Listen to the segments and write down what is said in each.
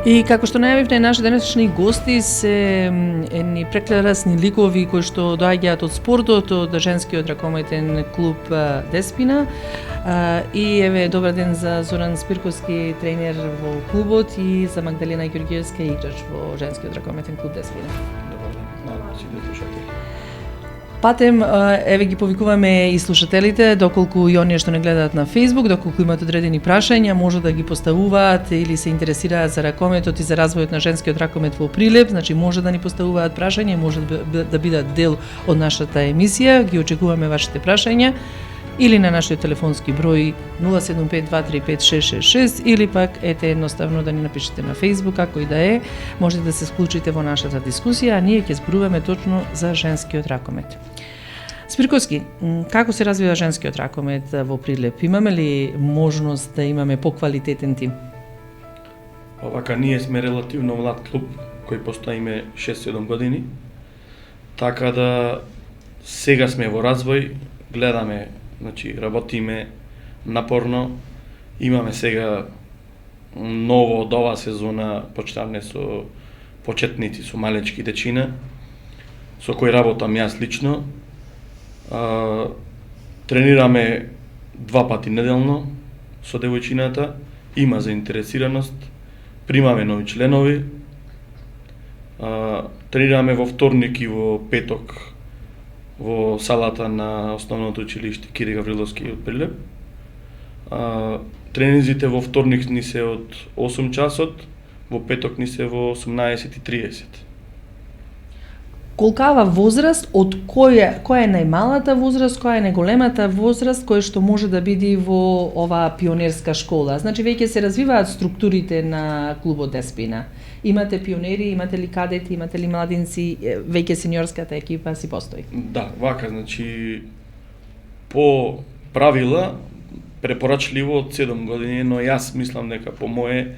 И како што најавивте, наши денешни гости се едни прекрасни ликови кои што доаѓаат од спортот, од женскиот ракометен клуб Деспина. И еве добар ден за Зоран Спирковски, тренер во клубот, и за Магдалена Ѓорѓиевска, играч во женскиот ракометен клуб Деспина. Добар ден на сите слушатели. Патем, еве ги повикуваме и слушателите, доколку и оние што не гледаат на Facebook, доколку имаат одредени прашања, може да ги поставуваат или се интересираат за ракометот и за развојот на женскиот ракомет во Прилеп, значи може да ни поставуваат прашања, може да бидат дел од нашата емисија. Ги очекуваме вашите прашања или на нашиот телефонски број 075235666 или пак ете едноставно да ни напишете на Facebook, како и да е, можете да се вклучите во нашата дискусија, а ние ќе зборуваме точно за женскиот ракомет. Спирковски, како се развива женскиот ракомет во Прилеп? Имаме ли можност да имаме поквалитетен тим? Овака, ние сме релативно млад клуб, кој постоиме 6-7 години, така да сега сме во развој, гледаме, значи работиме напорно, имаме сега ново од оваа сезона почнавме со почетници, со малечки дечина, со кои работам јас лично. Тренираме 2 пати неделно со девојчината, има заинтересираност, примаме нови членови, тренираме во вторник и во петок во салата на основното училиште Кири Гавриловски од Прилеп. Тренинзите во вторник ни се од 8 часот, во петок ни се во 18:30. Колкава возраст, од која е најмалата возраст, која е најголемата возраст која што може да биде во оваа пионерска школа? Значи веќе се развиваат структурите на клубот Деспина. Имате пионери, имате ли кадети, имате ли младинци, веќе сениорската екипа си постои? Да, вака, значи по правила препорачливо од 7 години, но јас мислам дека по моје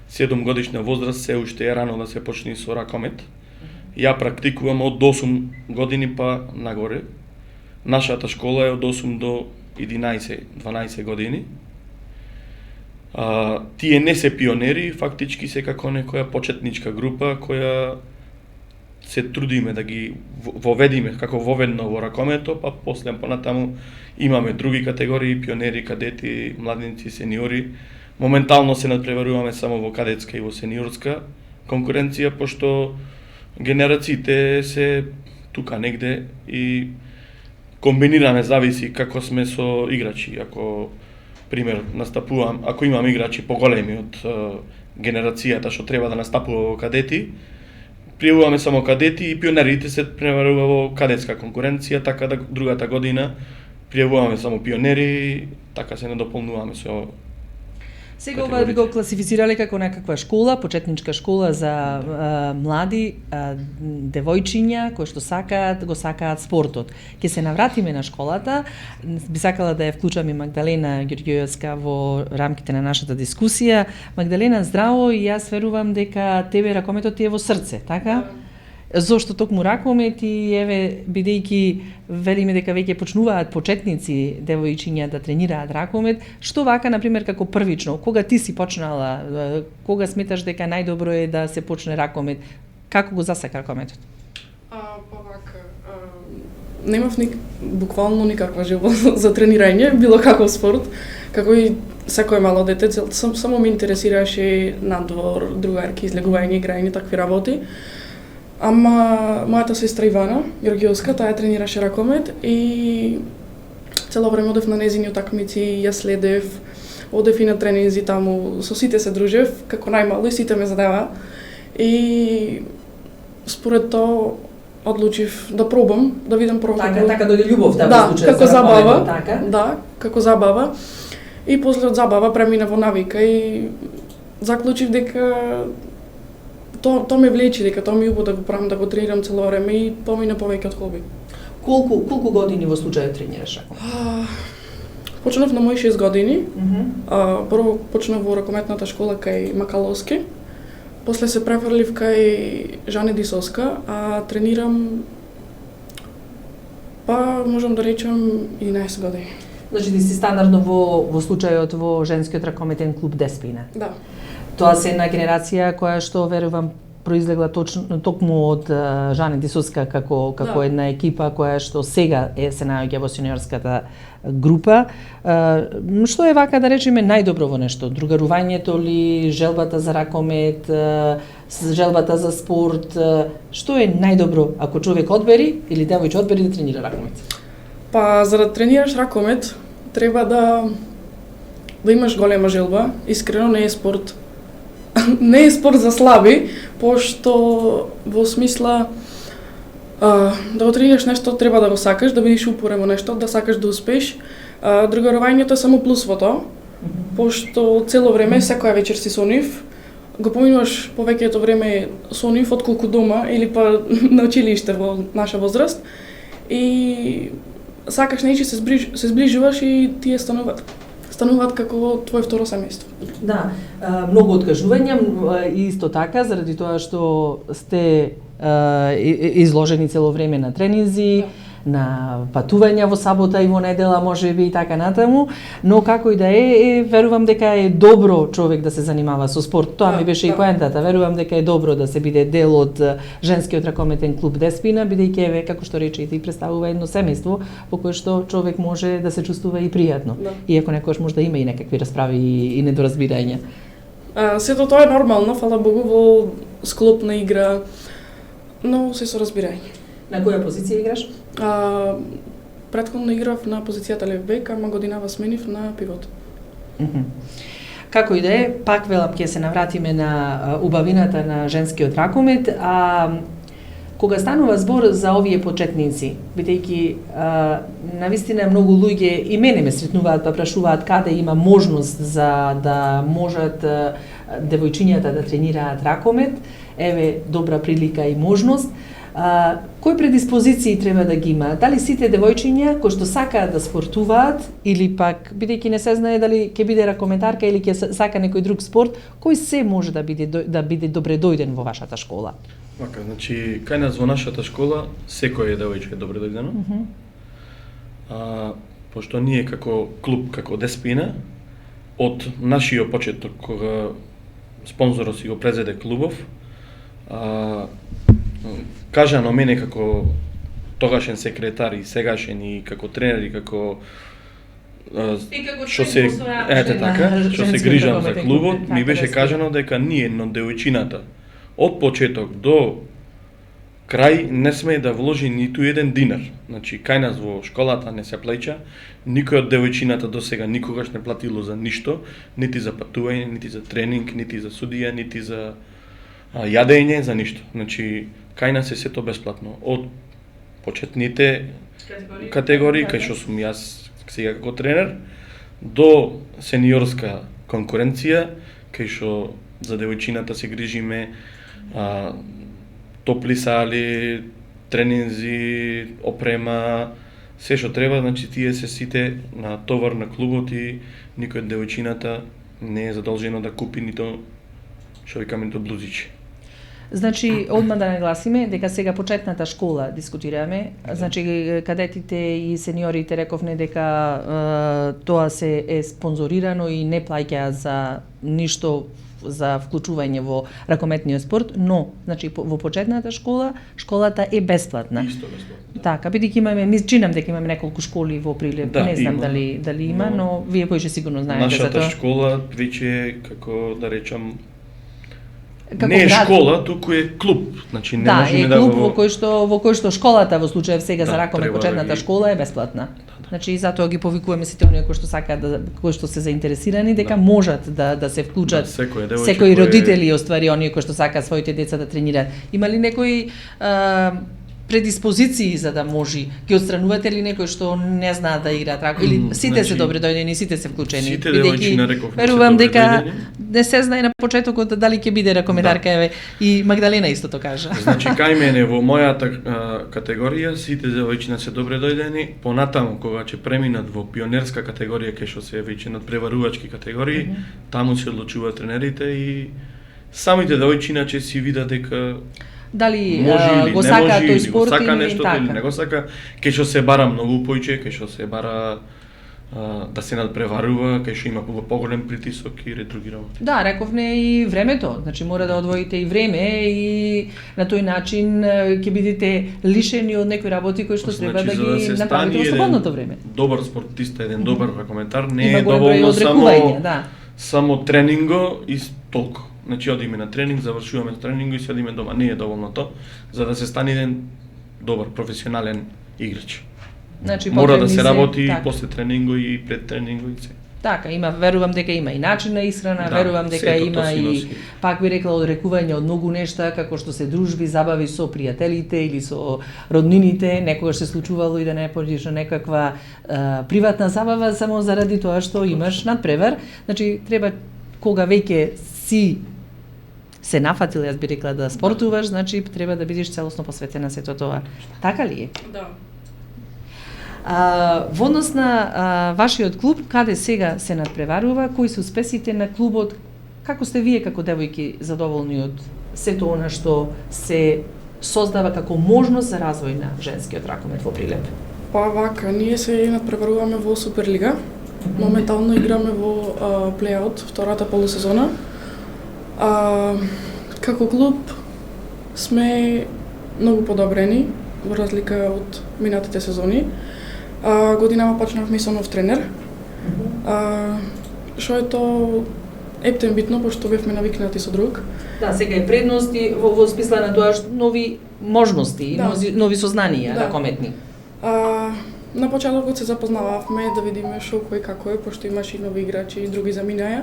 7 годишна возраст се уште е рано да се почне со ракомет. Ја практикувам од 8 години па нагоре. Нашата школа е од 8 до 11-12 години. Тие не се пионери, фактички се како некоја почетничка група која се трудиме да ги воведиме како воведно во ракомето, па после понатаму имаме други категории, пионери, кадети, младинци, сениори. Моментално се надпреваруваме само во кадетска и во сениорска конкуренција, пошто генерациите се тука негде и комбинираме, зависи како сме со играчи. Ако пример настапувам, ако имам играчи поголеми од генерацијата што треба да настапува во кадети, пријавуваме само кадети и пионерите се преварува во кадетска конкуренција, така да другата година пријавуваме само пионери, така се надополнуваме со. Сега ова би го класифицирале како некаква школа, почетничка школа за млади девојчиња кои што го сакаат спортот. Ќе се навратиме на школата. Би сакала да ја вклучам и Магдалена Ѓорѓиевска во рамките на нашата дискусија. Магдалена, здраво, и јас верувам дека тебе ракометот ти е во срце, така? Зошто токму ракомет и еве бидејќи велиме дека веќе почнуваат почетници девојчиња да тренираат ракомет, што вака на пример како првично, кога ти си почнала, кога сметаш дека најдобро е да се почне ракомет, како го засека ракометот? Немав буквално никаква желба за тренирање, било каков спорт, како и секое мало дете, само ме интересираше надвор, другарки, излегување, играње, такви работи. Ама мојата сестра Ивана Ѓорѓиевска, таа тренираше ракомет и цело време одев на нејзини утакмици, ја следев, одев и на тренинзи таму, со сите се дружев, како најмало и сите ме задава. И според тоа одлучив да пробам, да видам прво така дојде љубовта во случај како за забава, така? Да, како забава. И после од забава премина во навика и заклучив дека тоа ме влечи, дека тоа ми убаво да го правам, да го тренирам цело време и помина повеќе од хоби. Колку години во случајот тренираш ракомет? Почнав на мои 6 години. Прво почнав во ракометната школа кај Макаловски. После се префрлив кај Жане Дисоска, а тренирам можам да речам 11 години. Значи ти си стандардно во случајот во женскиот ракометен клуб Деспина. Да. Тоа се една генерација која што верувам произлегла токму од Жане Дисуска како една екипа која што сега се наоѓа во сениорската група. Што е вака да речеме најдобро во нешто? Другарувањето ли, желбата за ракомет, желбата за спорт? Што е најдобро ако човек одбери или девојче одбери да тренира ракомет? Па за да тренираш ракомет треба да имаш голема желба. Искрено не е спорт. Не е спорт за слаби, пошто во смисла да го тренираш нешто треба да го сакаш, да бидеш упорен во нешто, да сакаш да успееш. Другарувањето е само плюс во тоа, пошто цело време, секоја вечер си со нив, го поминуваш повеќето време со нив отколку дома или па на училиште во наша возраст и сакаш нечи се сближуваш и тие стануваат како твое второ семејство. Да, многу откажувања и исто така заради тоа што сте изложени цело време на тренинзи, на патувања во сабота и во недела, можеби и така натаму, но како и да верувам дека е добро човек да се занимава со спорт. Тоа ми беше и поентата. Верувам дека е добро да се биде дел од женскиот ракометен клуб Деспина, бидејќи еве како што речете и представува едно семејство во кое што човек може да се чувствува и пријатно. Иако некогаш може да има и некакви расправи и недоразбирања. Сето тоа е нормално, фала Богу, во склоп на игра, но се со разбирање. На која позиција играш? Претходно играв на позицијата лев бек, ама годинава сменив на пивот. Како и да е, пак велам ќе се навратиме на убавината на женскиот ракомет, кога станува збор за овие почетници, бидејќи навистина многу луѓе и мене ме сретнуваат па прашуваат каде има можност за да можат девојчињата да тренираат ракомет, еве добра прилика и можност. Кои предиспозиции треба да ги има? Дали сите девојчиња кои што сакаат да спортуваат или пак бидејќи не се знае дали ќе биде ракометарка или ќе сака некој друг спорт, кој се може да биде добре дојден во вашата школа? Вака, значи кај нас во нашата школа секој девојче е добре дојдено. Пошто ние како клуб, како Деспина, од нашиот почеток кога спонзорот си го презеде клубов, кажано мене како тогашен секретар и сегашен и како тренер и како што се што се грижам за клубот, ми беше кажано дека ние но девојчината од почеток до крај не смее да вложи ниту еден динар. Значи кај нас во школата не се плаќа, никој од девојчината досега никогаш не платило за ништо, нити за патување, нити за тренинг, нити за судија, нити за јадење, за ништо. Значи кај нас е сето бесплатно, од почетните категории, кај што сум јас сега како тренер, до сениорска конкуренција, кај што за девојчината се грижиме, топли сали, тренинзи, опрема, се што треба, значи тие се сите на товар на клубот и никој од девојчината не е задолжено да купи нито што викаме нито блузичи. Значи, одма да нагласиме дека сега почетната школа дискутираме, значи кадетите и сениорите рековме дека тоа се е спонзорирано и не плаќа за ништо за вклучување во ракометниот спорт, но значи во почетната школа, школата е бесплатна. Исто бесплатна. Така, бидејќи имаме, чинам дека имаме неколку школи во Прилеп, не знам дали има, но вие поише сигурно знаете за тоа. Нашата школа веќе како да речам не е школа, туку е клуб. Значи не можеме да клуб во кој што школата во случајов сега за ракомет почетната школа е бесплатна. Значи затоа ги повикуваме сите оние кои што сакаат кои што се заинтересирани дека можат да се вклучат секои родители, оствари оние кои што сакаат своите деца да тренираат. Има ли некои предиспозиции за да може? Ги отстранувате ли некој што не знаат да играат ракомет или сите се добре дојдени, сите се вклучени? Сите девојчиња реков. Верувам дека не се знае на почетокот дали ќе биде ракометарка, еве и Магдалена истото кажа. Значи кај мене во мојата категорија сите девојчиња се добре дојдени, понатаму кога ќе преминат во пионерска категорија кај што се веќе надпреварувачки категории, таму се одлучуваат тренерите и самите девојчиња ќе си видат дека дали го сака тој спорт или нешто или не го сака, кај што се бара многу поиќе, кај што се бара да се надпреварува, кај што има поголем притисок и ред други работи. Да, рековне и времето, значи мора да одвоите и време и на тој начин ќе бидете лишени од некои работи кои што треба да ги направите во слободното време. Добар спортиста, еден добар ракометар не има е доволно да. само тренинго и толку. Значи одиме на тренинг, завршуваме тренинго и се одиме дома. Не е доволно тоа за да се стане еден добар професионален играч. Значи мора да се работи така. после тренинго и пред тренинго и се. Така, верувам дека има и начин на исхрана, Да, верувам дека има и носи. пак би рекла одрекување од многу нешта, како што се дружби, забави со пријателите или со роднините, некогаш се случувало и да не поđеш на некаква приватна забава само заради тоа што имаш надпревар. Значи треба кога веќе си се нафатил, јас би рекла да спортуваш, значи треба да бидеш целосно посветена сето тоа. Така ли е? Да. Во однос на вашиот клуб, каде сега се надпреварува, кои се успесите на клубот, како сте вие како девојки задоволни од сето она што се создава како можност за развој на женскиот ракомет во Прилеп? Па вака, ние се надпреваруваме во Суперлига. Моментално играме во плейаут, втората полусезона. Како клуб сме многу подобрени во разлика од минатите сезони. Годинава почнавме со нов тренер. Што е тоа ептен битно, пошто бевме навикнати со друг. Да, сега е предност и во смисла на тоа што нови можности, да. нови сознанија Да. ракометни. На почетокот се запознававме да видиме што кој како е, пошто имаше и нови играчи и други заминаја.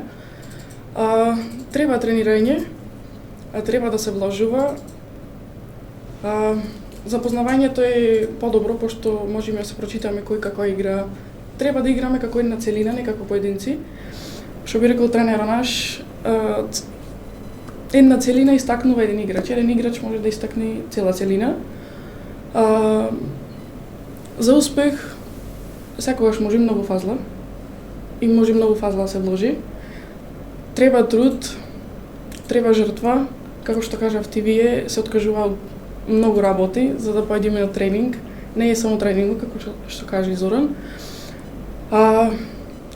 Треба тренирање, треба да се вложува. Запознавањето е подобро, пошто можеме да се прочитаме кој како игра. Треба да играме како една целина, не како поединци. Што би рекол тренерот наш, една целина истакнува еден играч. Еден играч може да истакне цела целина. За успех секогаш може многу фазла и може многу фазла да се вложи. Треба труд, треба жртва, како што кажавте вие, се откажува многу работи за да појдеме на тренинг. Не е само тренингот, како што кажа Зоран.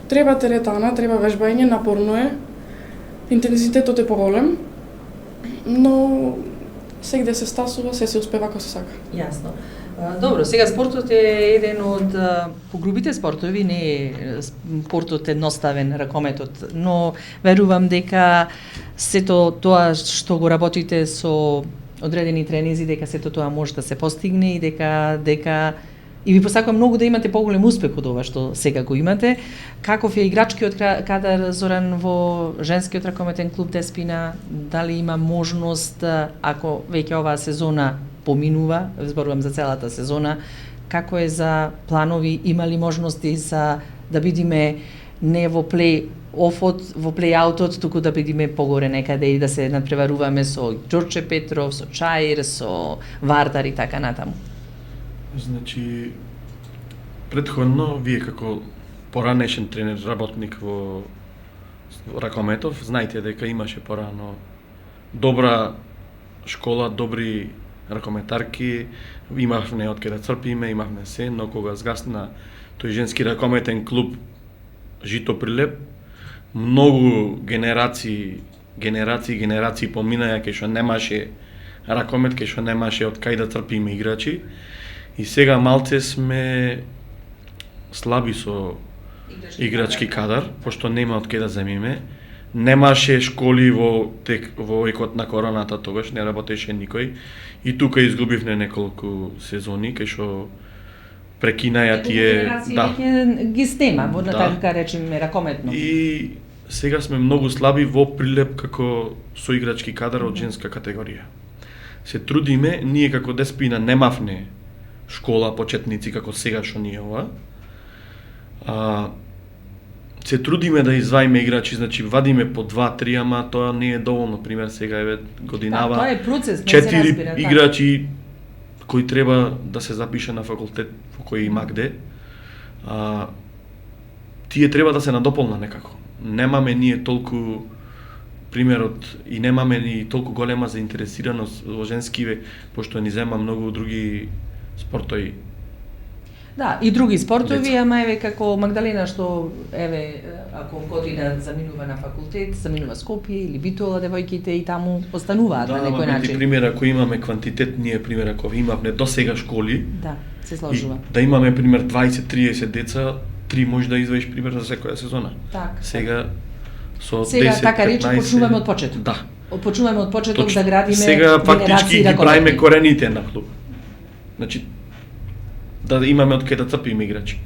Треба теретана, треба вежбање, напорно е. Интензитетот е поголем, но сегде се стасува, се успева како се сака. Јасно. Добро, сега спортот е еден од погрубите спортови, не е спортот едноставен, ракометот, но верувам дека сето тоа што го работите со одредени тренинзи, дека сето тоа може да се постигне и дека и ви посакувам многу да имате поголем успех од ова што сега го имате. Каков е играчкиот кадар, Зоран, во женскиот ракометен клуб Деспина? Дали има можност, ако веќе оваа сезона поминува, зборувам за целата сезона, како е за планови, има ли можности за да бидиме не во плей-офот, во плей-аутот, туку да бидиме погоре некаде и да се надпреваруваме со Ѓорче Петров, со Чаир, со Вардар и така натаму? Значи, предходно, вие како поранешен тренер, работник во ракометов, знаете дека имаше порано добра школа, добри ракометарки, имавме од каде да црпиме, имавме се, но кога згасна тој женски ракометен клуб Жито Прилеп, многу генерации поминаја кај што немаше ракомет, кај што немаше од кај да црпиме играчи. И сега малце сме слаби со играчки кадар, пошто нема од кај да земиме. Немаше школи во екот на короната, тогаш не работеше никој. И тука изгубивме неколку сезони, кај што прекинаја тие... Да. Ги снема, во така речеме ракометно. И сега сме многу слаби во Прилеп како соиграчки кадар од женска категорија. Се трудиме, ние како Деспина немавне школа почетници како сега што ние ова. Се трудиме да изваиме играчи, значи вадиме по 2-3, ама тоа не е доволно. Пример сега еве годинава. Тоа е процес, не 4 се разбира, играчи кои треба да се запише на факултет во кој има кде. Тие треба да се надополна некако. Немаме ние толку примерот и немаме ни толку голема заинтересираност во женскиве, пошто ни зема многу други спортови. Да, и други спортови, деца. ама еве како Магдалена што еве ако година заминува на факултет, заминува Скопје или Битола, девојките и таму остануваат на некој начин. Да, пример ако имаме квантитет, ние пример ако имавме досега школи, Да, се сложува. и да имаме пример 20-30 деца, 3 може да извадиш пример за секоја сезона. Така. Сега со Сега 10, така рече 15, почнуваме од почеток. Да. Почнуваме од почеток Точно. да градиме Сега фактички генерации ги ракометни. правиме корените на клуб. Значи да имаме од кај да црпиме играчи.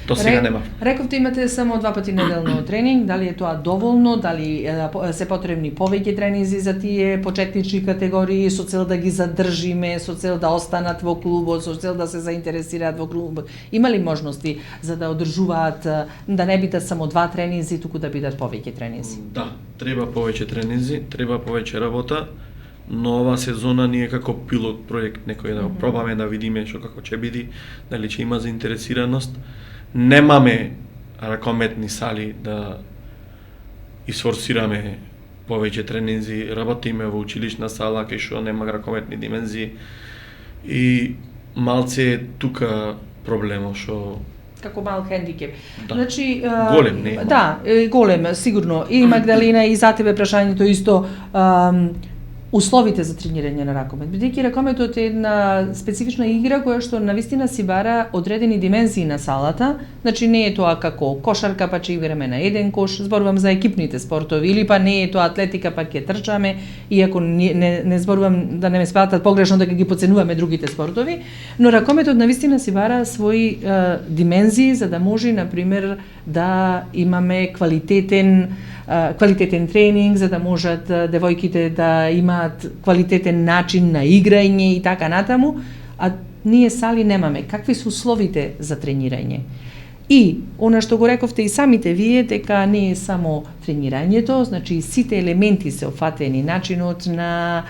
До сега нема. Рековте имате само 2 пати неделно тренинг, дали е тоа доволно, дали се потребни повеќе тренинзи за тие почетнички категории со цел да ги задржиме, со цел да останат во клубот, со цел да се заинтересираат во клубот. Има ли можности за да одржуваат, да не бидат само 2 тренинзи, туку да бидат повеќе тренинзи? Да, треба повеќе тренинзи, треба повеќе работа, но ова сезона ние како пилот проект некој да го пробаме да видиме што како ќе биде, дали ќе има заинтересираност. Немаме ракометни сали да исфорсираме повеќе тренинзи, работиме во училишна сала кај што нема ракометни димензии и малце е тука проблемот што Како мал хендикеп. Да. Значи, Голем, не е мал. Да, голем, сигурно. И Магдалена, и за тебе прашањето исто, условите за тренирање на ракомет. Бидејќи ракометот е една специфична игра која што навистина си бара одредени димензии на салата, значи не е тоа како кошарка па ќе играме на еден кош, зборувам за екипните спортови, или па не е тоа атлетика па ќе трчаме, иако не зборувам да не ме сватат погрешно дека ги подценуваме другите спортови, но ракометот навистина си бара своји димензии за да може, например, да имаме квалитетен тренинг, за да можат девојките да имаат квалитетен начин на играње и така натаму, а ние сали немаме. Какви се условите за тренирање? И, она што го рековте и самите вие, дека не е само тренирањето, значи сите елементи се опфатени, начинот на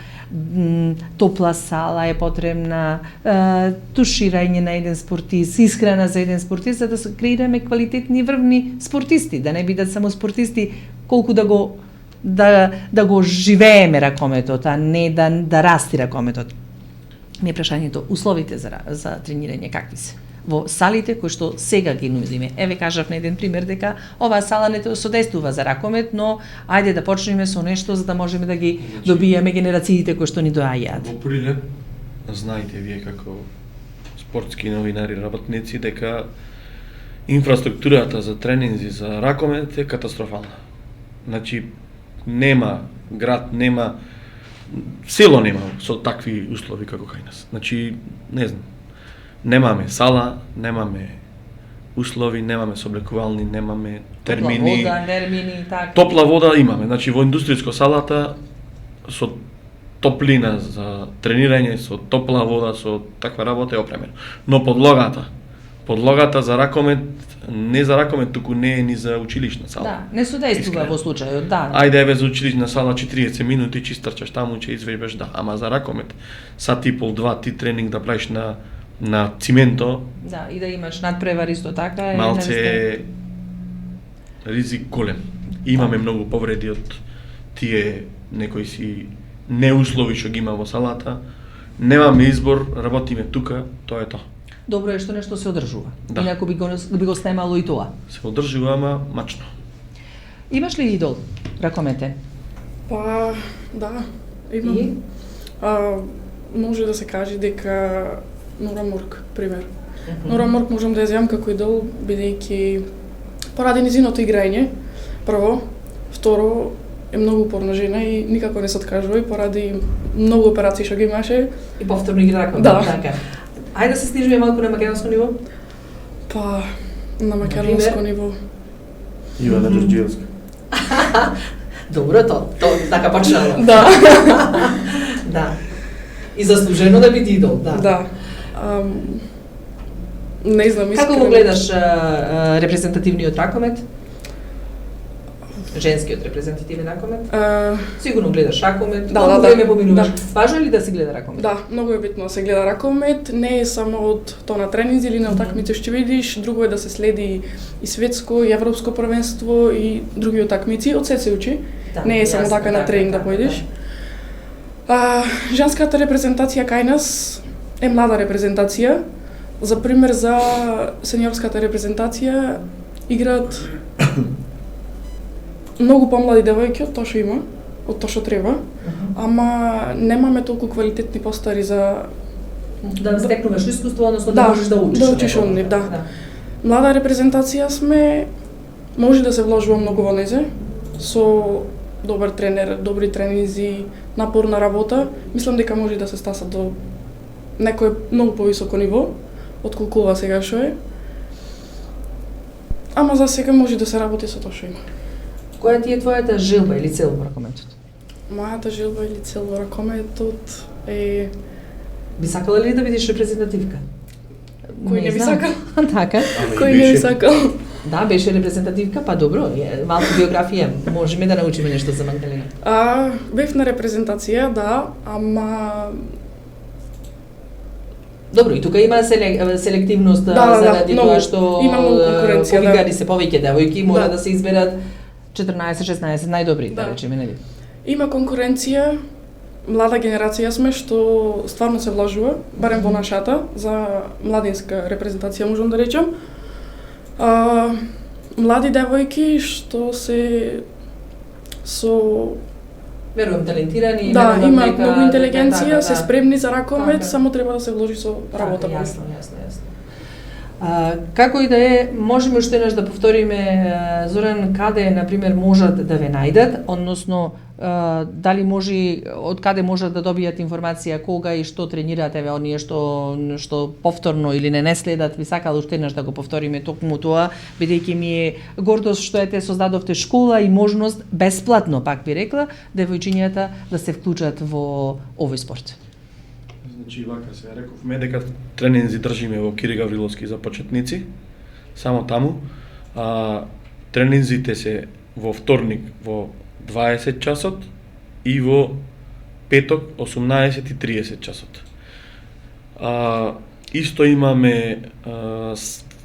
топла сала е потребна, туширање на еден спортист, исхрана за еден спортист, за да се креираме квалитетни врвни спортисти, да не бидат само спортисти колку да го живееме ракометот, а не да расти ракометот. Ми е прашањето, условите за тренирање какви се? Во салите кои што сега ги нудиме. Еве кажав на еден пример дека оваа сала не содействува за ракомет, но ајде да почнеме со нешто за да можеме да ги добиеме генерациите кои што ни доаѓаат. Во прилеп, знаете вие како спортски новинари, работници, дека инфраструктурата за тренинзи за ракомет е катастрофална. Значи, нема град, нема село нема со такви услови како кај нас. Значи, не знам, немаме сала, немаме услови, немаме соблекувални, немаме термини. Топла вода, термини, така. Топла вода имаме, значи во индустријско салата со топлина за тренирање, со топла вода, со таква работа е опремено. Но подлогата за ракомет, не за ракомет, туку не е ни за училишна сала. Да, не содействува Искрено. во случајот, да. Ајде еве за училишна сала 40 минути ќе истрчаш таму, ќе извежбаш, да, ама за ракомет сат и пол, 2 ти тренинг да правиш на цименто, Да, и да имаш надпревар исто така е малце навистина. е ризик голем. Имаме многу повреди од тие некои си неуслови што ги има во салата. Немаме избор, работиме тука, тоа е тоа. Добро е што нешто се одржува. Да. Инаку би го снемало и тоа. Се одржува, ама мачно. Имаш ли идол ракометен? Па, да, имам. И? Може да се каже дека Нора Морк, пример. Нора Морк можам да ја земам како идол, бидејќи поради низиното играње, прво, второ, е многу упорна жена и никако не се откажува и поради многу операции што ги имаше. И повторно игра ракомет, Да. така. Ајде да се снижиме малку на македонско ниво. Па, на македонско ниво. Ивана Ѓорѓиевска. Добро, то така почнало. Да. Да. И заслужено да биде идол, да. Да. Не знам, искрено. Како го гледаш репрезентативниот ракомет? Женскиот репрезентативен ракомет? Сигурно гледаш ракомет. Да, Колку да, време да. поминуваш? Да. Важно е ли да се гледа ракомет? Да, многу е битно да се гледа ракомет, не е само од тоа на тренинзи или на утакмици што видиш, друго е да се следи и светско, и европско првенство и други утакмици, од се учи. Да, Не е само јасно, така на тренинг да појдеш. Женската репрезентација кај нас е млада репрезентација, За пример, за сениорската репрезентација играат многу помлади девојки од тоа што има, од тоа што треба, ама немаме толку квалитетни постари за да стекнуваш искуство, односно да можеш да учиш. Да учиш од нив, да. Млада репрезентација сме, може да се вложува многу во незе, со добар тренер, добри тренинзи, напорна работа, мислам дека може да се стаса до некое многу повисоко ниво, отколку ова сега што е. Ама за сега може да се работи со тоа што има. Која ти е твојата желба или цел во ракометот? Мојата желба или цел во ракометот е... Би сакала ли да бидеш репрезентативка? Кој не би сакал? Така. Кој не би сакал? Да, беше репрезентативка, па добро, малку биографија, можеме да научиме нешто за Магдалена. Бев на репрезентација, да, ама... Добро, и тука има селективност заради тоа што повикани се повеќе девојки, мора да се изберат 14-16 најдобри, да речеме, нели? Има конкуренција, млада генерација сме што стварно се вложува, барем во нашата, за младинска репрезентација можам да речам. Млади девојки што се со верувам талентирани, да, имаат многу интелигенција, се спремни за ракомет, само треба да се вложи со работа. Јасно. Како и да е, можеме уште еднаш да повториме, Зоран, каде, например, можат да ве најдат, односно, дали може, од каде можат да добијат информација, кога и што тренирате, оние што повторно или не следат, би сакала уште еднаш да го повториме токму тоа, бидејќи ми е гордост што ете создадовте школа и можност бесплатно, пак би рекла, девојчињата да се вклучат во овој спорт. Значи, вака се рековме дека тренинзи држиме во Кири Гавриловски за почетници, само таму. Тренинзите се во вторник во 20 часот и во петок 18:30 часот. Исто имаме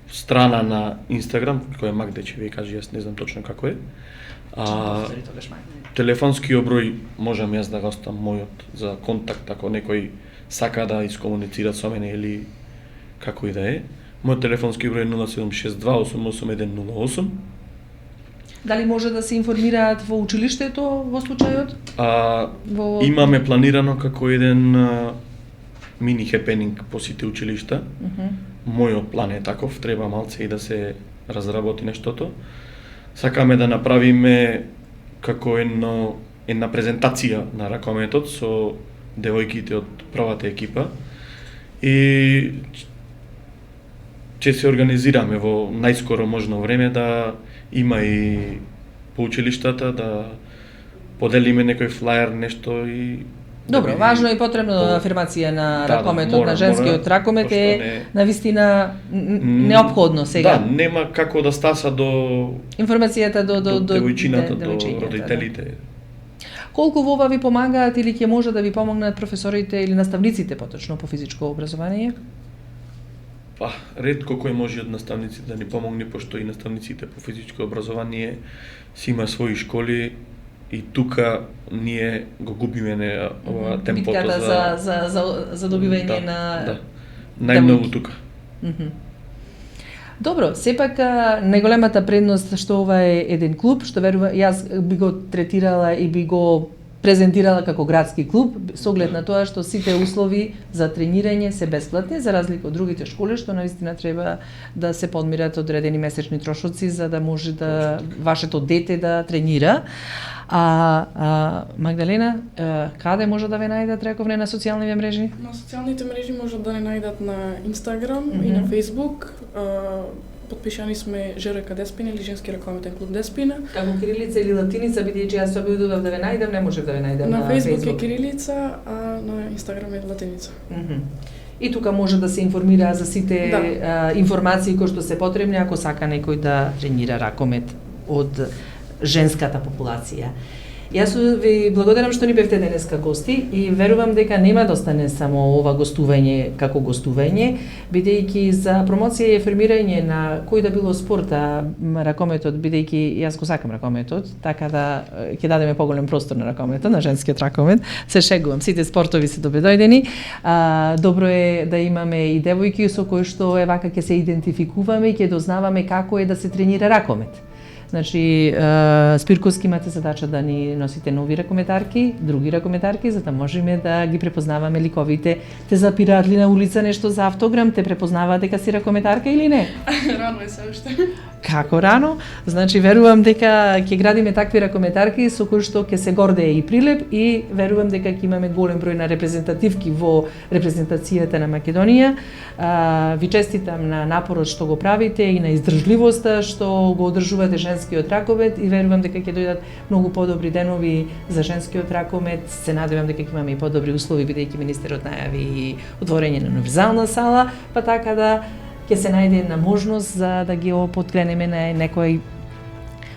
страна на Инстаграм, која е Магдече, вие кажи, јас не знам точно како е. Телефонскиот број можам јас да го оставам мојот за контакт ако некој сака да искомуницира со мене или како и да е. Мојот телефонски број е 0762888108. Дали може да се информираат во училиштето во случајот? Имаме планирано како еден мини хепенинг по сите училишта. Мојот план е таков, треба малце и да се разработи нештото. Сакаме да направиме како една презентација на ракометот со девојките од првата екипа и ќе се организираме во најскоро можно време да има и по училиштата да поделиме некој флаер нешто и добро, важно и потребно афирмација на ракометот, на женскиот ракомет е навистина неопходно сега. Да, нема како да стаса до информацијата до девојчината, до родителите. Колку во ова ви помагаат или ќе може да ви помогнат професорите или наставниците поточно по физичко образование? Ретко кој може од наставниците да ни помогне, пошто и наставниците по физичко образование си има своји школи и тука ние го губиме ова темпото за добивање на најмногу тука. Добро, сепак најголемата предност што ова е еден клуб, што верувам јас би го третирала и би го презентирала како градски клуб, со оглед на тоа што сите услови за тренирање се бесплатни, за разлика од другите школи, што навистина треба да се подмират одредени месечни трошоци за да може да вашето дете да тренира. Магдалена, каде може да ве најдат, рековне, на социјалните мрежи? На социјалните мрежи можат да не најдат на Инстаграм и на Фејсбук. Подпишани сме ЖРК Деспина или Женски ракометен клуб Деспина. Како кирилица или латиница, бидејќи јас се обидував да ве најдам, не можев да ве најдам на Фејсбук. На Фејсбук е кирилица, а на Инстаграм е латиница. И тука може да се информира за сите информации кои што се потребни ако сака некој да тренира ракомет од женската популација. Јас ви благодарам што ни бевте денеска гости и верувам дека нема да остане само ова гостување како гостување, бидејќи за промоција и формирање на кој да било спорт, ракометот, бидејќи јас го сакам ракометот, така да ќе дадеме поголем простор на ракометот, на женскиот ракомет. Се шегувам, сите спортови се добредојдени. Добро е да имаме и девојки со кои што е вака ќе се идентификуваме и ќе дознаваме како е да се тренира ракомет. Значи, Спирковски имате задача да ни носите нови ракометарки, други ракометарки, за да можеме да ги препознаваме ликовите. Те запираат ли на улица нешто за автограм, те препознаваат дека си ракометарка или не? Рано е се уште. Како рано? Значи, верувам дека ќе градиме такви ракометарки со кои што ќе се гордее и Прилеп и верувам дека ќе имаме голем број на репрезентативки во репрезентацијата на Македонија. Ви честитам на напорот што го правите и на издржливоста што го одржувате женскиот ракомет и верувам дека ќе дојдат многу подобри денови за женскиот ракомет. Се надевам дека ќе имаме и подобри услови бидејќи министерот најави и отворање на универзална сала, па така да ќе се најде една можност за да ги подкренеме на некој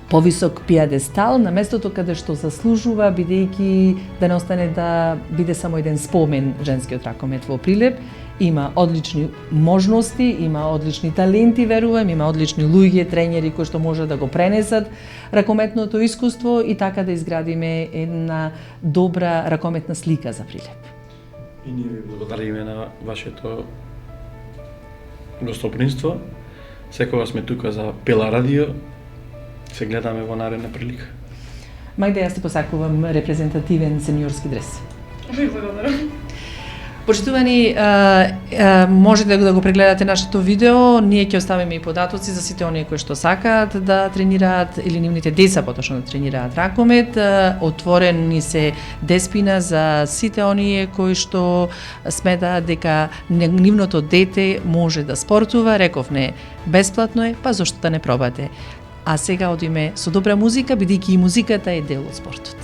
повисок пиедестал на местото каде што заслужува, бидејќи да не остане да биде само еден спомен женскиот ракомет во Прилеп. Има одлични можности, има одлични таленти, верувам, има одлични луѓе, тренери кои што може да го пренесат ракометното искуство и така да изградиме една добра ракометна слика за Прилеп. И ние ви благодариме на вашето гостопримство. Секогаш сме тука за Пела радио. Се гледаме во наредна прилика. Мајде, јас ти посакувам репрезентативен сениорски дрес. Ви благодарам. Почитувани, можете да го прегледате нашето видео, ние ќе оставиме и податоци за сите оние кои што сакаат да тренираат или нивните деца поточно да тренираат ракомет. Отворени се деспина за сите оние кои што сметаат дека нивното дете може да спортува, рековне бесплатно е, па зошто да не пробате. А сега одиме со добра музика, бидејќи и музиката е дел од спортот.